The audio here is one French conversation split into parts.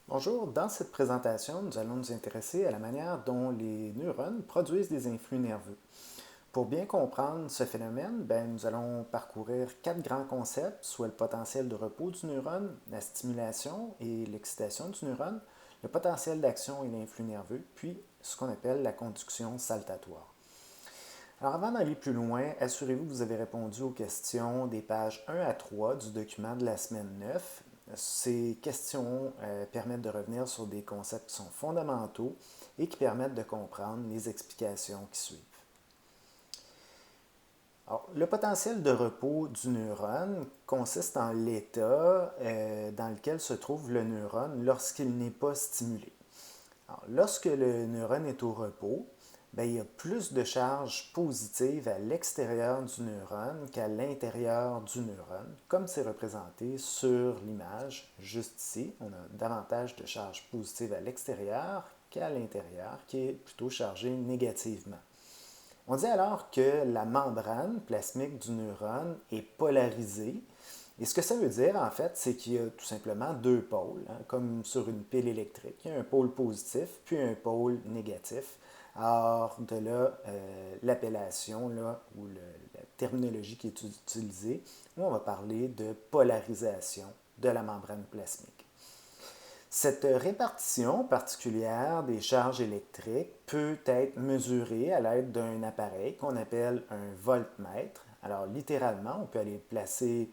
Bonjour, dans cette présentation, nous allons nous intéresser à la manière dont les neurones produisent des influx nerveux. Pour bien comprendre ce phénomène, nous allons parcourir quatre grands concepts, soit le potentiel de repos du neurone, la stimulation et l'excitation du neurone, le potentiel d'action et l'influx nerveux, puis ce qu'on appelle la conduction saltatoire. Alors avant d'aller plus loin, assurez-vous que vous avez répondu aux questions des pages 1 à 3 du document de la semaine 9. Ces questions permettent de revenir sur des concepts qui sont fondamentaux et qui permettent de comprendre les explications qui suivent. Alors, le potentiel de repos du neurone consiste en l'état dans lequel se trouve le neurone lorsqu'il n'est pas stimulé. Alors, lorsque le neurone est au repos, il y a plus de charges positives à l'extérieur du neurone qu'à l'intérieur du neurone, comme c'est représenté sur l'image juste ici. On a davantage de charges positives à l'extérieur qu'à l'intérieur, qui est plutôt chargée négativement. On dit alors que la membrane plasmique du neurone est polarisée. Et ce que ça veut dire, en fait, c'est qu'il y a tout simplement deux pôles, comme sur une pile électrique. Il y a un pôle positif, puis un pôle négatif. Alors, de là, l'appellation ou la terminologie qui est utilisée, où on va parler de polarisation de la membrane plasmique. Cette répartition particulière des charges électriques peut être mesurée à l'aide d'un appareil qu'on appelle un voltmètre. Alors, littéralement, on peut aller placer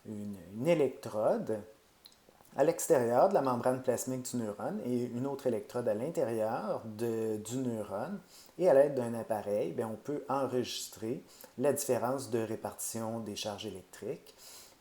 une électrode à l'extérieur de la membrane plasmique du neurone et une autre électrode à l'intérieur du neurone. Et à l'aide d'un appareil, on peut enregistrer la différence de répartition des charges électriques.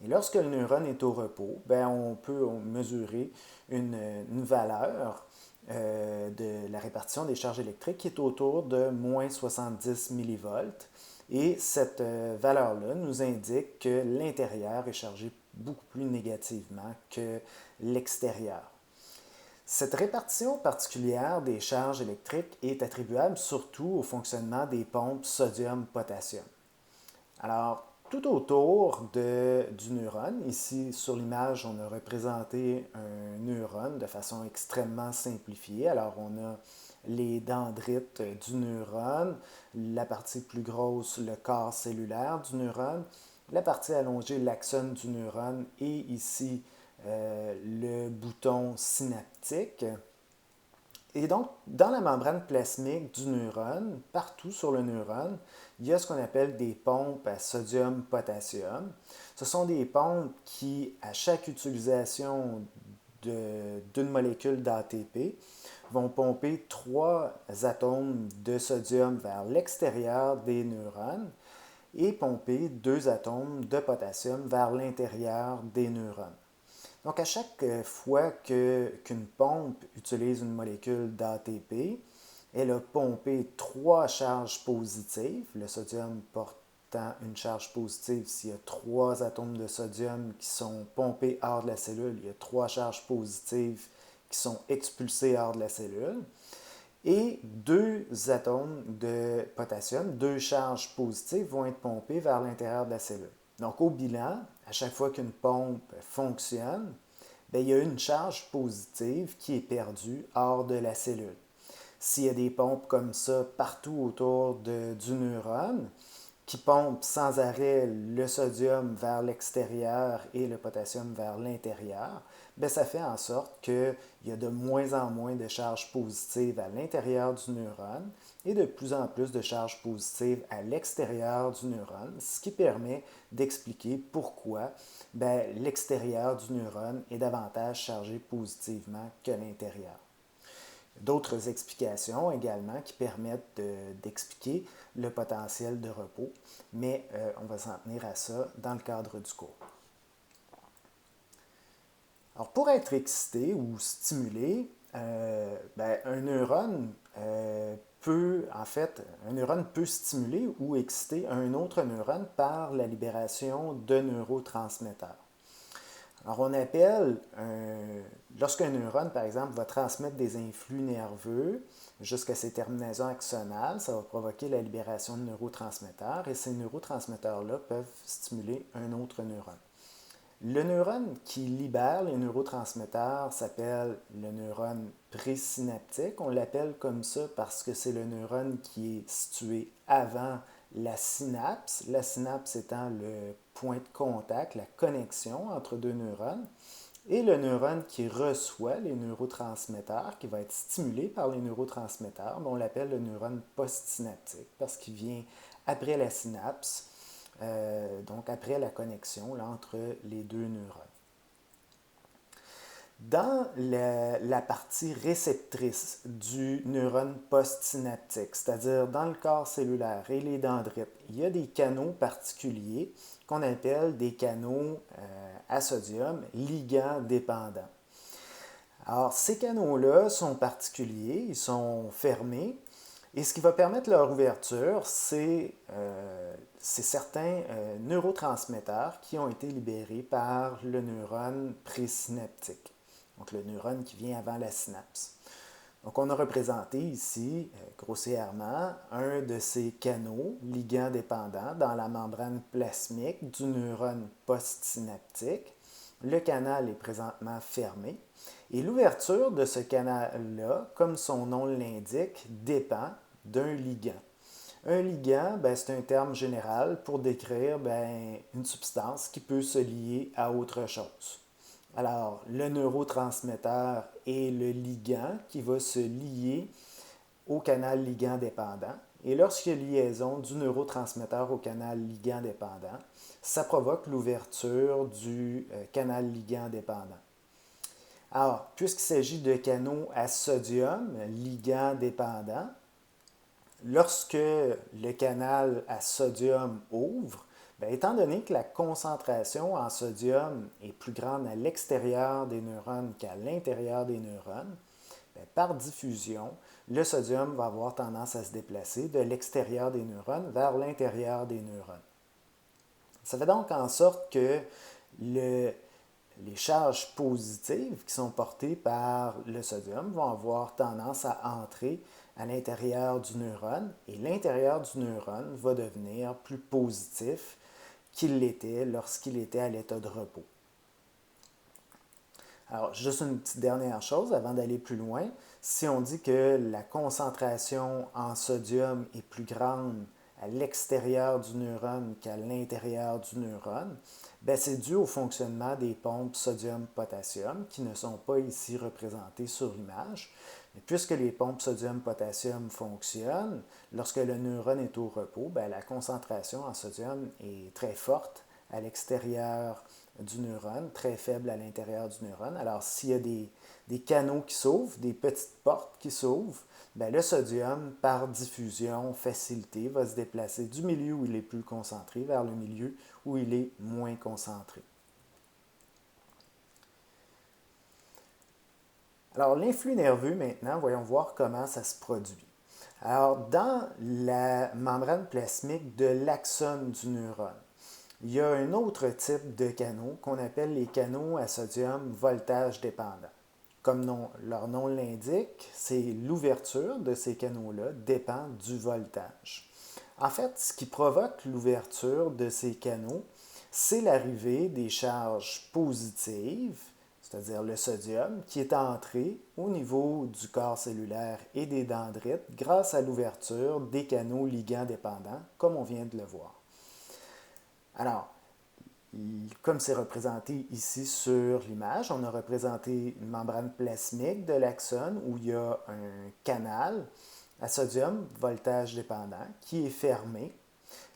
Et lorsque le neurone est au repos, on peut mesurer une valeur de la répartition des charges électriques qui est autour de moins 70 millivolts. Et cette valeur-là nous indique que l'intérieur est chargé beaucoup plus négativement que l'extérieur. Cette répartition particulière des charges électriques est attribuable surtout au fonctionnement des pompes sodium-potassium. Alors, tout autour du neurone, ici sur l'image, on a représenté un neurone de façon extrêmement simplifiée. Alors, on a les dendrites du neurone, la partie plus grosse, le corps cellulaire du neurone, la partie allongée, l'axone du neurone, et ici le bouton synaptique. Et donc, dans la membrane plasmique du neurone, partout sur le neurone, il y a ce qu'on appelle des pompes à sodium-potassium. Ce sont des pompes qui, à chaque utilisation d'une molécule d'ATP, vont pomper trois atomes de sodium vers l'extérieur des neurones et pomper deux atomes de potassium vers l'intérieur des neurones. Donc, à chaque fois qu'une pompe utilise une molécule d'ATP, elle a pompé trois charges positives, le sodium portant une charge positive s'il y a trois atomes de sodium qui sont pompés hors de la cellule, il y a trois charges positives qui sont expulsées hors de la cellule, et deux atomes de potassium, deux charges positives, vont être pompées vers l'intérieur de la cellule. Donc, au bilan, à chaque fois qu'une pompe fonctionne, il y a une charge positive qui est perdue hors de la cellule. S'il y a des pompes comme ça partout autour du neurone, qui pompent sans arrêt le sodium vers l'extérieur et le potassium vers l'intérieur, ça fait en sorte qu'il y a de moins en moins de charges positives à l'intérieur du neurone et de plus en plus de charges positives à l'extérieur du neurone, ce qui permet d'expliquer pourquoi l'extérieur du neurone est davantage chargé positivement que l'intérieur. D'autres explications également qui permettent d'expliquer le potentiel de repos, mais on va s'en tenir à ça dans le cadre du cours. Alors, pour être excité ou stimulé, un neurone un neurone peut stimuler ou exciter un autre neurone par la libération de neurotransmetteurs. Alors, lorsqu'un neurone, par exemple, va transmettre des influx nerveux jusqu'à ses terminaisons axonales, ça va provoquer la libération de neurotransmetteurs et ces neurotransmetteurs-là peuvent stimuler un autre neurone. Le neurone qui libère les neurotransmetteurs s'appelle le neurone présynaptique. On l'appelle comme ça parce que c'est le neurone qui est situé avant la synapse étant le point de contact, la connexion entre deux neurones, et le neurone qui reçoit les neurotransmetteurs, qui va être stimulé par les neurotransmetteurs, on l'appelle le neurone postsynaptique parce qu'il vient après la synapse, donc après la connexion là, entre les deux neurones. Dans la partie réceptrice du neurone postsynaptique, c'est-à-dire dans le corps cellulaire et les dendrites, il y a des canaux particuliers qu'on appelle des canaux à sodium ligand dépendants. Alors, ces canaux-là sont particuliers, ils sont fermés, et ce qui va permettre leur ouverture, c'est certains neurotransmetteurs qui ont été libérés par le neurone présynaptique, donc le neurone qui vient avant la synapse. Donc, on a représenté ici, grossièrement, un de ces canaux ligand dépendants dans la membrane plasmique du neurone postsynaptique. Le canal est présentement fermé et l'ouverture de ce canal-là, comme son nom l'indique, dépend d'un ligand. Un ligand, c'est un terme général pour décrire une substance qui peut se lier à autre chose. Alors, le neurotransmetteur est le ligand qui va se lier au canal ligand dépendant. Et lorsqu'il y a liaison du neurotransmetteur au canal ligand dépendant, ça provoque l'ouverture du canal ligand dépendant. Alors, puisqu'il s'agit de canaux à sodium, ligand dépendant, lorsque le canal à sodium ouvre, étant donné que la concentration en sodium est plus grande à l'extérieur des neurones qu'à l'intérieur des neurones, par diffusion, le sodium va avoir tendance à se déplacer de l'extérieur des neurones vers l'intérieur des neurones. Ça fait donc en sorte que les charges positives qui sont portées par le sodium vont avoir tendance à entrer à l'intérieur du neurone et l'intérieur du neurone va devenir plus positif qu'il l'était lorsqu'il était à l'état de repos. Alors, juste une petite dernière chose avant d'aller plus loin. Si on dit que la concentration en sodium est plus grande à l'extérieur du neurone qu'à l'intérieur du neurone, c'est dû au fonctionnement des pompes sodium-potassium qui ne sont pas ici représentées sur l'image. Mais puisque les pompes sodium-potassium fonctionnent, lorsque le neurone est au repos, la concentration en sodium est très forte à l'extérieur du neurone, très faible à l'intérieur du neurone. Alors, s'il y a des canaux qui s'ouvrent, des petites portes qui s'ouvrent, le sodium, par diffusion facilitée, va se déplacer du milieu où il est plus concentré vers le milieu où il est moins concentré. Alors, l'influx nerveux, maintenant, voyons voir comment ça se produit. Alors, dans la membrane plasmique de l'axone du neurone, il y a un autre type de canaux qu'on appelle les canaux à sodium voltage dépendant. Comme leur nom l'indique, c'est l'ouverture de ces canaux-là dépend du voltage. En fait, ce qui provoque l'ouverture de ces canaux, c'est l'arrivée des charges positives, c'est-à-dire le sodium, qui est entré au niveau du corps cellulaire et des dendrites grâce à l'ouverture des canaux ligand dépendants, comme on vient de le voir. Alors, comme c'est représenté ici sur l'image, on a représenté une membrane plasmique de l'axone où il y a un canal à sodium, voltage dépendant, qui est fermé.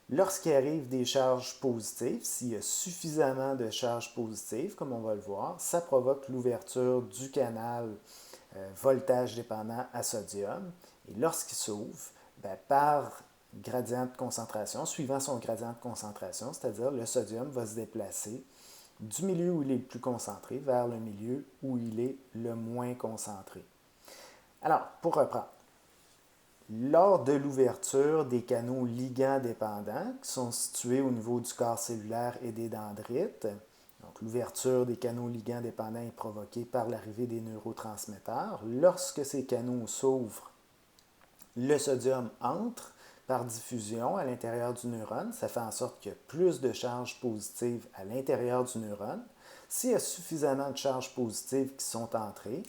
Lorsqu'il arrive des charges positives, s'il y a suffisamment de charges positives, comme on va le voir, ça provoque l'ouverture du canal voltage dépendant à sodium. Et lorsqu'il s'ouvre, par gradient de concentration, suivant son gradient de concentration, c'est-à-dire le sodium va se déplacer du milieu où il est le plus concentré vers le milieu où il est le moins concentré. Alors, pour reprendre, lors de l'ouverture des canaux ligand dépendants qui sont situés au niveau du corps cellulaire et des dendrites, donc l'ouverture des canaux ligand dépendants est provoquée par l'arrivée des neurotransmetteurs. Lorsque ces canaux s'ouvrent, le sodium entre par diffusion à l'intérieur du neurone. Ça fait en sorte qu'il y a plus de charges positives à l'intérieur du neurone. S'il y a suffisamment de charges positives qui sont entrées,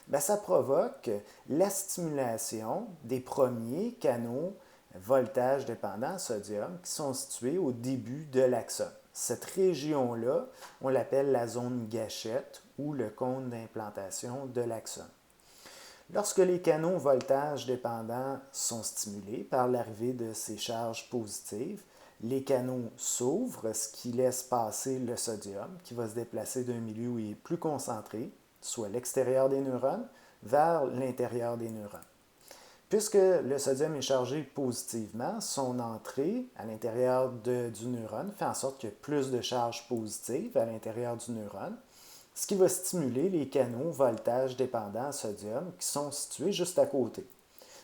bien, ça provoque la stimulation des premiers canaux voltage dépendants à sodium qui sont situés au début de l'axone. Cette région-là, on l'appelle la zone gâchette ou le cône d'implantation de l'axone. Lorsque les canaux voltage dépendants sont stimulés par l'arrivée de ces charges positives, les canaux s'ouvrent, ce qui laisse passer le sodium qui va se déplacer d'un milieu où il est plus concentré, soit l'extérieur des neurones, vers l'intérieur des neurones. Puisque le sodium est chargé positivement, son entrée à l'intérieur du neurone fait en sorte qu'il y a plus de charges positives à l'intérieur du neurone, ce qui va stimuler les canaux voltage dépendants à sodium qui sont situés juste à côté.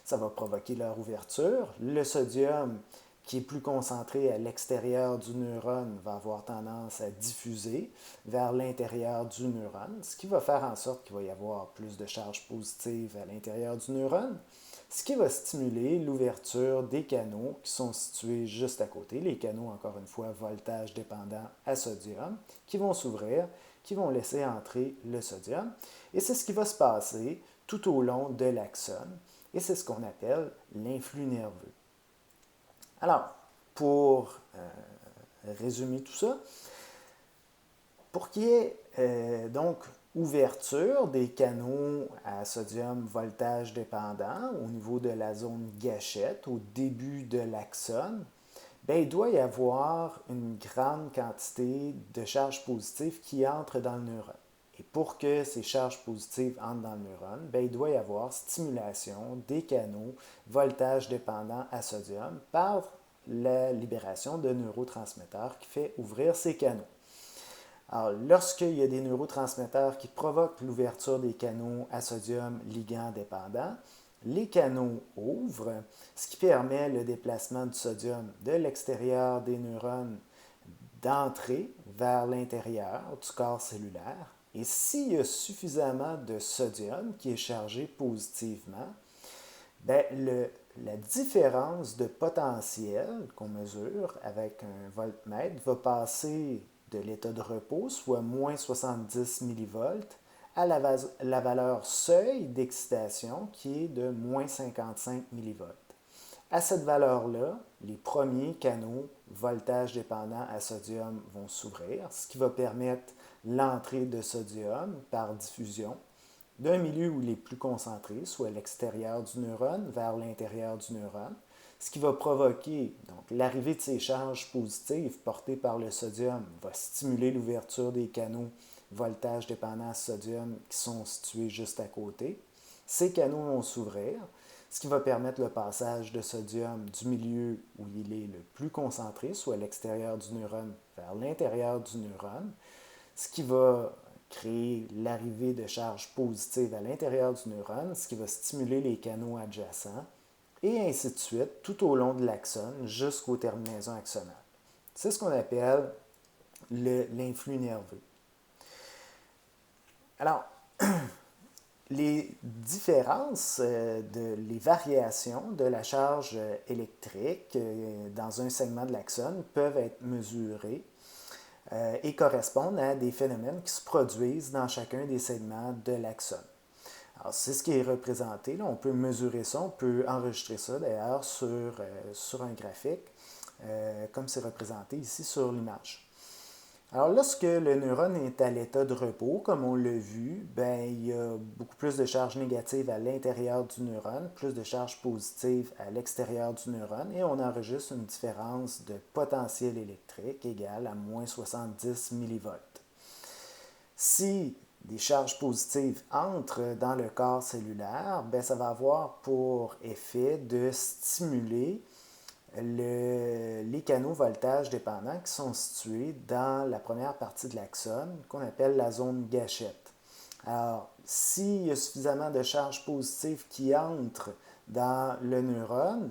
Ça va provoquer leur ouverture. Le sodium qui est plus concentré à l'extérieur du neurone va avoir tendance à diffuser vers l'intérieur du neurone, ce qui va faire en sorte qu'il va y avoir plus de charges positives à l'intérieur du neurone, ce qui va stimuler l'ouverture des canaux qui sont situés juste à côté, les canaux, encore une fois, voltage dépendants à sodium, qui vont s'ouvrir, qui vont laisser entrer le sodium. Et c'est ce qui va se passer tout au long de l'axone, et c'est ce qu'on appelle l'influx nerveux. Alors, pour résumer tout ça, pour qu'il y ait donc ouverture des canaux à sodium voltage dépendant au niveau de la zone gâchette, au début de l'axone, bien, il doit y avoir une grande quantité de charges positives qui entrent dans le neurone. Et pour que ces charges positives entrent dans le neurone, bien, il doit y avoir stimulation des canaux voltage dépendant à sodium par la libération de neurotransmetteurs qui fait ouvrir ces canaux. Alors, lorsqu'il y a des neurotransmetteurs qui provoquent l'ouverture des canaux à sodium ligand dépendant, les canaux ouvrent, ce qui permet le déplacement du sodium de l'extérieur des neurones d'entrer vers l'intérieur du corps cellulaire. Et s'il y a suffisamment de sodium qui est chargé positivement, bien, la différence de potentiel qu'on mesure avec un voltmètre va passer de l'état de repos, soit moins 70 millivolts, à la valeur seuil d'excitation qui est de moins 55 millivolts. À cette valeur-là, les premiers canaux voltage dépendant à sodium vont s'ouvrir, ce qui va permettre l'entrée de sodium par diffusion d'un milieu où il est plus concentré, soit l'extérieur du neurone vers l'intérieur du neurone, ce qui va provoquer donc l'arrivée de ces charges positives portées par le sodium va stimuler l'ouverture des canaux voltage dépendant à sodium qui sont situés juste à côté. Ces canaux vont s'ouvrir, ce qui va permettre le passage de sodium du milieu où il est le plus concentré, soit l'extérieur du neurone, vers l'intérieur du neurone, ce qui va créer l'arrivée de charges positives à l'intérieur du neurone, ce qui va stimuler les canaux adjacents, et ainsi de suite, tout au long de l'axone jusqu'aux terminaisons axonales. C'est ce qu'on appelle l'influx nerveux. Alors, les différences, les variations de la charge électrique dans un segment de l'axone peuvent être mesurées et correspondent à des phénomènes qui se produisent dans chacun des segments de l'axone. Alors, c'est ce qui est représenté. Là. On peut mesurer ça, on peut enregistrer ça d'ailleurs sur un graphique, comme c'est représenté ici sur l'image. Alors, lorsque le neurone est à l'état de repos, comme on l'a vu, ben, il y a beaucoup plus de charges négatives à l'intérieur du neurone, plus de charges positives à l'extérieur du neurone, et on enregistre une différence de potentiel électrique égale à moins 70 millivolts. Si des charges positives entrent dans le corps cellulaire, ben, ça va avoir pour effet de stimuler les canaux voltage dépendants qui sont situés dans la première partie de l'axone, qu'on appelle la zone gâchette. Alors, s'il y a suffisamment de charges positives qui entrent dans le neurone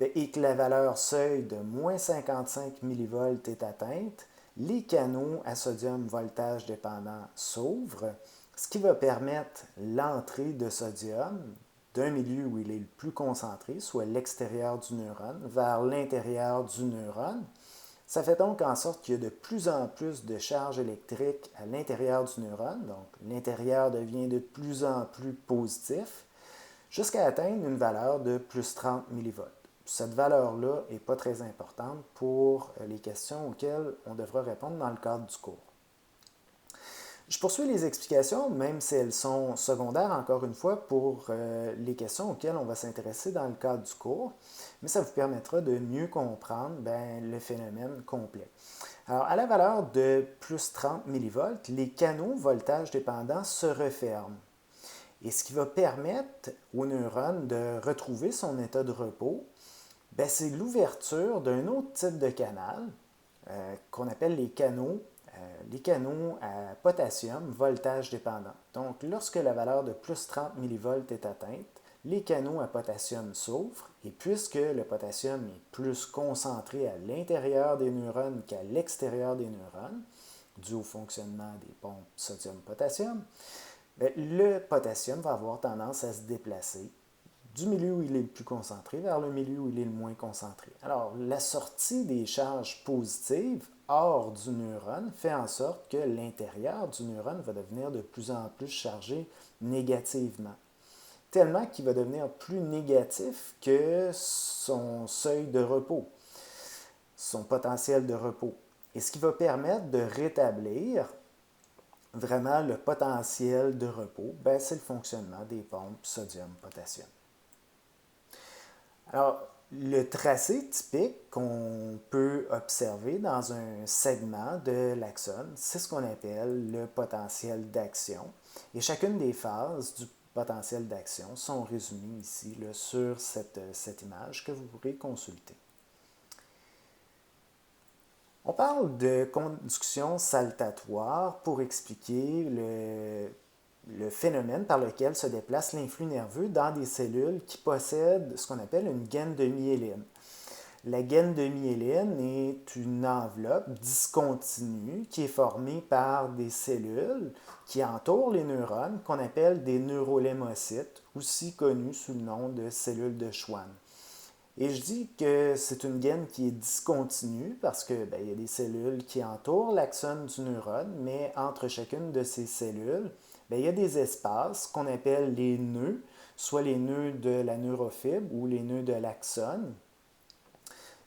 et que la valeur seuil de moins 55 millivolts est atteinte, les canaux à sodium voltage dépendant s'ouvrent, ce qui va permettre l'entrée de sodium d'un milieu où il est le plus concentré, soit l'extérieur du neurone, vers l'intérieur du neurone. Ça fait donc en sorte qu'il y a de plus en plus de charges électriques à l'intérieur du neurone, donc l'intérieur devient de plus en plus positif, jusqu'à atteindre une valeur de plus 30 millivolts. Cette valeur-là n'est pas très importante pour les questions auxquelles on devra répondre dans le cadre du cours. Je poursuis les explications, même si elles sont secondaires, encore une fois, pour les questions auxquelles on va s'intéresser dans le cadre du cours, mais ça vous permettra de mieux comprendre le phénomène complet. Alors, à la valeur de plus 30 millivolts, les canaux voltage dépendants se referment. Et ce qui va permettre au neurone de retrouver son état de repos, c'est l'ouverture d'un autre type de canal qu'on appelle les canaux à potassium voltage dépendant. Donc, lorsque la valeur de plus 30 millivolts est atteinte, les canaux à potassium s'ouvrent et puisque le potassium est plus concentré à l'intérieur des neurones qu'à l'extérieur des neurones, dû au fonctionnement des pompes sodium-potassium, le potassium va avoir tendance à se déplacer du milieu où il est le plus concentré vers le milieu où il est le moins concentré. Alors, la sortie des charges positives hors du neurone fait en sorte que l'intérieur du neurone va devenir de plus en plus chargé négativement, tellement qu'il va devenir plus négatif que son seuil de repos, son potentiel de repos. Et ce qui va permettre de rétablir vraiment le potentiel de repos, c'est le fonctionnement des pompes sodium-potassium. Alors, le tracé typique qu'on peut observer dans un segment de l'axone, c'est ce qu'on appelle le potentiel d'action. Et chacune des phases du potentiel d'action sont résumées ici là, sur cette image que vous pourrez consulter. On parle de conduction saltatoire pour expliquer le phénomène par lequel se déplace l'influx nerveux dans des cellules qui possèdent ce qu'on appelle une gaine de myéline. La gaine de myéline est une enveloppe discontinue qui est formée par des cellules qui entourent les neurones qu'on appelle des neurolémocytes, aussi connus sous le nom de cellules de Schwann. Et je dis que c'est une gaine qui est discontinue parce qu'il y a des cellules qui entourent l'axone du neurone, mais entre chacune de ces cellules, il y a des espaces qu'on appelle les nœuds, soit les nœuds de la neurofibre ou les nœuds de l'axone.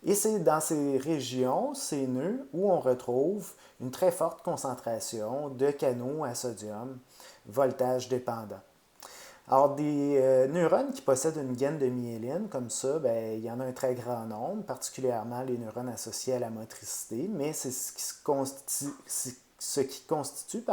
Et c'est dans ces régions, ces nœuds, où on retrouve une très forte concentration de canaux à sodium, voltage dépendant. Alors, des neurones qui possèdent une gaine de myéline, comme ça, il y en a un très grand nombre, particulièrement les neurones associés à la motricité, mais c'est ce qui constitue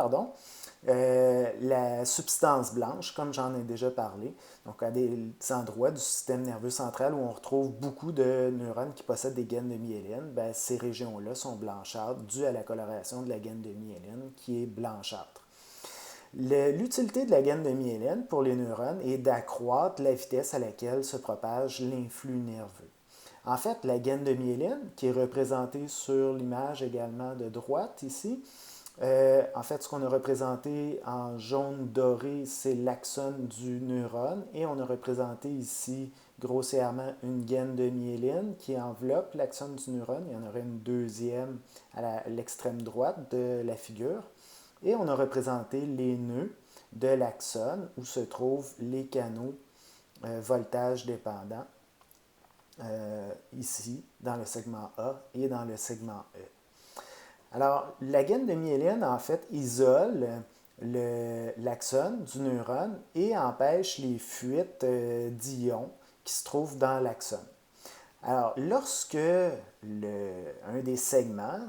la substance blanche, comme j'en ai déjà parlé. Donc, à des endroits du système nerveux central où on retrouve beaucoup de neurones qui possèdent des gaines de myéline, ces régions-là sont blanchâtres dues à la coloration de la gaine de myéline qui est blanchâtre. L'utilité de la gaine de myéline pour les neurones est d'accroître la vitesse à laquelle se propage l'influx nerveux. En fait, la gaine de myéline, qui est représentée sur l'image également de droite ici, en fait, ce qu'on a représenté en jaune doré, c'est l'axone du neurone et on a représenté ici grossièrement une gaine de myéline qui enveloppe l'axone du neurone. Il y en aurait une deuxième à l'extrême droite de la figure. Et on a représenté les nœuds de l'axone où se trouvent les canaux voltage dépendants ici dans le segment A et dans le segment E. Alors, la gaine de myéline, en fait, isole l'axone du neurone et empêche les fuites d'ions qui se trouvent dans l'axone. Alors, lorsque un des segments,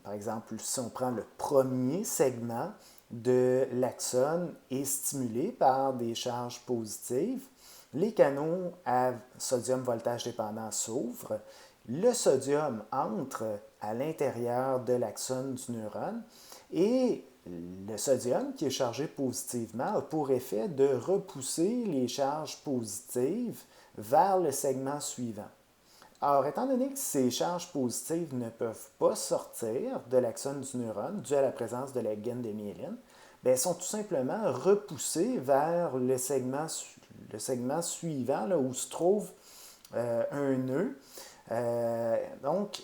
par exemple, si on prend le premier segment de l'axone est stimulé par des charges positives, les canaux à sodium voltage dépendant s'ouvrent, le sodium entre à l'intérieur de l'axone du neurone et le sodium qui est chargé positivement a pour effet de repousser les charges positives vers le segment suivant. Alors, étant donné que ces charges positives ne peuvent pas sortir de l'axone du neurone dû à la présence de la gaine de myéline, elles sont tout simplement repoussées vers le segment le segment suivant là, où se trouve un nœud. Donc,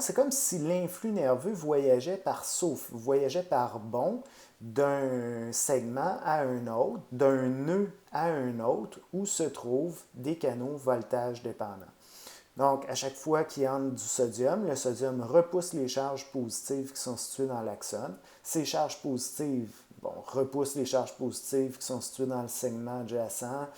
c'est comme si l'influx nerveux voyageait par souffle, voyageait par bond d'un segment à un autre, d'un nœud à un autre, où se trouvent des canaux voltage dépendants. Donc, à chaque fois qu'il entre du sodium, le sodium repousse les charges positives qui sont situées dans l'axone. Ces charges positives repoussent les charges positives qui sont situées dans le segment adjacent,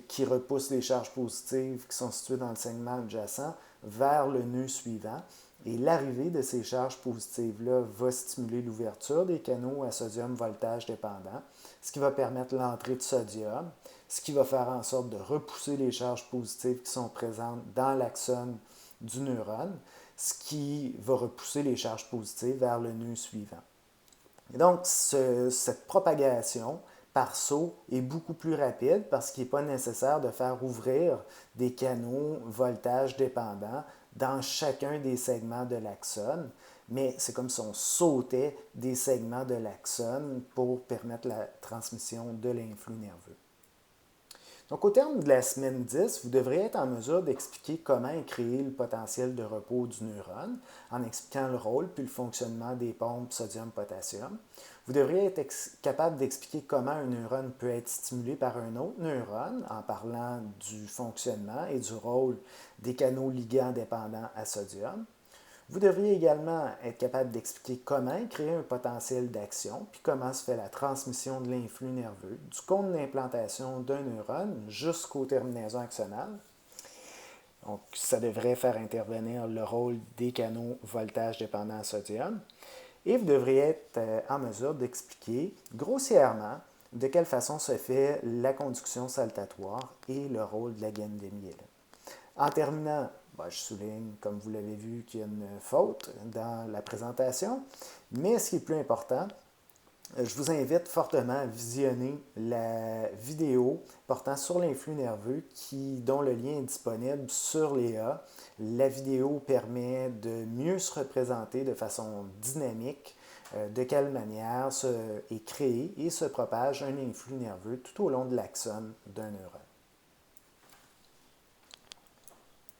qui repoussent les charges positives qui sont situées dans le segment adjacent vers le nœud suivant. Et l'arrivée de ces charges positives-là va stimuler l'ouverture des canaux à sodium voltage dépendant, ce qui va permettre l'entrée de sodium, ce qui va faire en sorte de repousser les charges positives qui sont présentes dans l'axone du neurone, ce qui va repousser les charges positives vers le nœud suivant. Et donc, cette propagation par saut est beaucoup plus rapide parce qu'il n'est pas nécessaire de faire ouvrir des canaux voltage dépendants dans chacun des segments de l'axone, mais c'est comme si on sautait des segments de l'axone pour permettre la transmission de l'influx nerveux. Donc, au terme de la semaine 10, vous devriez être en mesure d'expliquer comment est créé le potentiel de repos du neurone en expliquant le rôle puis le fonctionnement des pompes sodium-potassium. Vous devriez être capable d'expliquer comment un neurone peut être stimulé par un autre neurone en parlant du fonctionnement et du rôle des canaux ligands dépendants à sodium. Vous devriez également être capable d'expliquer comment créer un potentiel d'action, puis comment se fait la transmission de l'influx nerveux du cône d'implantation d'un neurone jusqu'aux terminaisons axonales. Donc, ça devrait faire intervenir le rôle des canaux voltage dépendants à sodium. Et vous devriez être en mesure d'expliquer grossièrement de quelle façon se fait la conduction saltatoire et le rôle de la gaine des myélines. En terminant, je souligne, comme vous l'avez vu, qu'il y a une faute dans la présentation, mais ce qui est plus important, je vous invite fortement à visionner la vidéo portant sur l'influx nerveux dont le lien est disponible sur Léa. La vidéo permet de mieux se représenter de façon dynamique de quelle manière est créé et se propage un influx nerveux tout au long de l'axone d'un neurone.